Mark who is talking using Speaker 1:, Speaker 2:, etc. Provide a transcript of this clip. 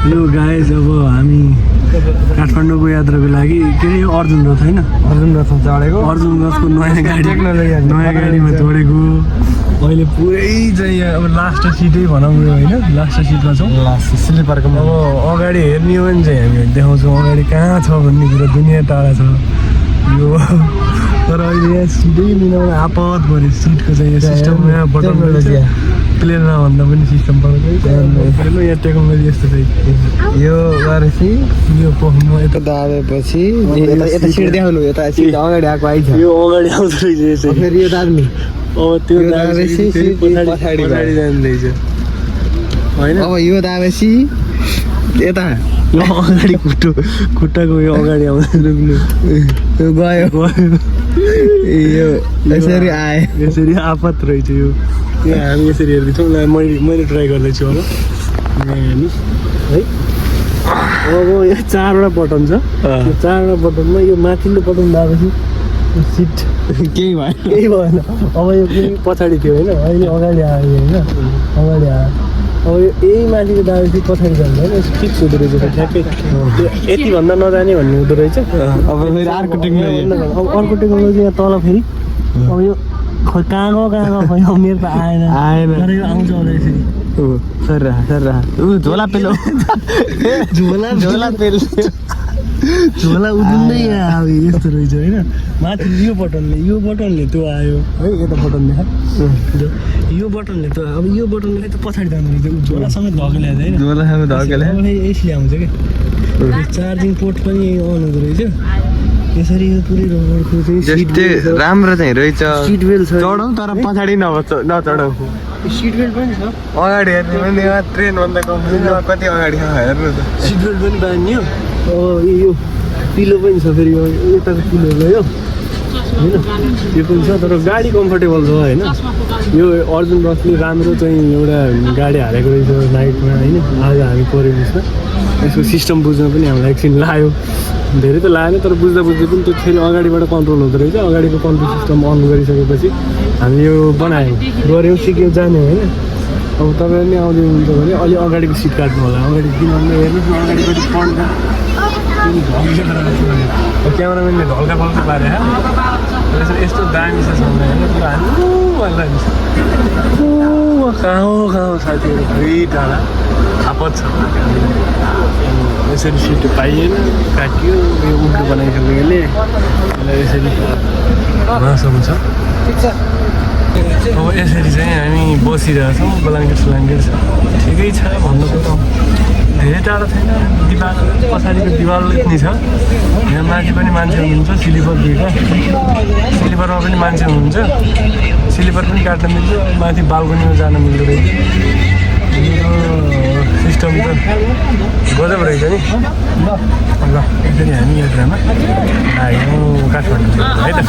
Speaker 1: यो गाइज अब हामी काठमाडौँको यात्राको लागि के अरे अर्जुन रथ होइन
Speaker 2: अर्जुन रथ चढेको
Speaker 1: अर्जुन रथको नयाँ गाडीमा चढेको अहिले पुरै चाहिँ अब लास्ट सिटै भनौँ यो होइन लास्ट सिटमा छौँ
Speaker 2: लास्ट स्लिपरको
Speaker 1: अब अगाडि हेर्ने हो भने चाहिँ हामी देखाउँछौँ अगाडि कहाँ छ भन्ने कुरा दुनियाँ टाढा छ यो तर अहिले यहाँ सिटै मिलाउन आपत पऱ्यो सिटको चाहिँ यो सिस्टम यहाँ बटन प्लेनमा भन्दा पनि सिस्टम परेको यहाँ टेक्नोलोजी यस्तो चाहिँ
Speaker 2: यो गरेपछि
Speaker 1: यो म यता
Speaker 2: दाबेपछि यता सिट देखाउनु यता सिट अगाडि आएको आइछ
Speaker 1: यो अगाडि आउँदो रहेछ यसरी
Speaker 2: फेरि यो दाब्ने
Speaker 1: अब त्यो
Speaker 2: दाबेपछि
Speaker 1: पछाडि जाँदैछ होइन
Speaker 2: अब यो दाबेपछि यता
Speaker 1: यो अगाडि खुट्टाको यो अगाडि आउँछ
Speaker 2: यो गयो यो यसरी आयो
Speaker 1: यसरी आपत रहेछ यो हामी यसरी हेर्दैछौँ मैले ट्राई गर्दैछु अब हेर्नुहोस् है अब यो 4वटा बटन छ यो 4वटा बटनमा यो माथिल्लो बटन दाबेपछि सिट
Speaker 2: केही भयो
Speaker 1: केही भएन अब यो केही पछाडि थियो होइन अहिले अगाडि आयो होइन अगाडि आयो अब यो यही माथिको दाबेपछि पछाडि जान्छ होइन फिक्स हुँदो रहेछ ठ्याक्कै यतिभन्दा नजाने भन्ने हुँदो रहेछ
Speaker 2: अब फेरि अर्को टेक्नोलोजी
Speaker 1: अब अर्को टेक्नोलोजी यहाँ तल फेरि अब यो खोइ कहाँ गयो भयो मेरो त आएन तर यो आउँछ होला यसरी
Speaker 2: सर झोला पेलो झोला पेलो
Speaker 1: झोला उदुन्दै यहाँ अब यस्तो रहेछ होइन माथि यो बटनले त्यो आयो है यता बटन देखा यो बटनले त अब यो बटनले त पछाडि जानु रहेछ झोलासँग धकेले होइन
Speaker 2: झोलासँग धकेले
Speaker 1: अब यसले आउँछ कि चार्जिङ पोर्ट पनि अन हुँदो रहेछ यसरी यो पुरै रबरको चाहिँ
Speaker 2: राम्रो चाहिँ रहेछ
Speaker 1: सिट बेल्ट छ
Speaker 2: चढौँ तर पछाडि नचढौँ
Speaker 1: सिट बेल्ट पनि छ
Speaker 2: अगाडि हेर्ने भने ट्रेनभन्दा कति अगाडि छ हेर्नु त
Speaker 1: सिट बेल्ट पनि बाँध्ने हो यो पिलो पनि छ फेरि यताको पिलो भयो होइन यो पनि छ तर गाडी कम्फर्टेबल छ होइन यो अर्जुन रथले राम्रो चाहिँ एउटा गाडी हालेको रहेछ नाइटमा होइन आज हामी पऱ्यौँ यसमा यसको सिस्टम बुझ्न पनि हामीलाई एकछिन लाग्यो धेरै त लागेन तर बुझ्दा बुझ्दै पनि त्यो फेरि अगाडिबाट कन्ट्रोल हुँदो रहेछ अगाडिको कन्ट्रोल सिस्टम अन गरिसकेपछि हामी यो गऱ्यौँ सिक्यौँ जाने होइन अब तपाईँहरू नै आउँदै हुनुहुन्छ भने अलि अगाडिको सिट काट्नु होला अगाडि किनभने हेर्नुहोस् न अगाडिपट्टि पढ्दा क्यामेराम्यानले ढल्का फल्का पारे यस्तो दामी छ कहाँ हो साथीहरू फेरि टाढा आपत छ यसरी सिट पाइएन काटियो यो उल्टो बनाइसक्यो यसले यसरी मासुहरू छ अब यसरी चाहिँ हामी बसिरहेछौँ ब्ल्याङ्केट छ ठिकै छ भन्नुपर्छ धेरै टाढो छैन दिवाल पछाडिको दिवाल नि छ यहाँ माथि पनि मान्छे हुनुहुन्छ स्लिपर दुईवटा स्लिपरमा पनि मान्छे हुनुहुन्छ स्लिपर पनि काट्न मिल्छ माथि बाल्कनीमा जान मिल्दो रहेछ सिस्टम त गजब रहेछ नि ल यसरी हामी यात्रामा आयौँ काठमाडौँ है त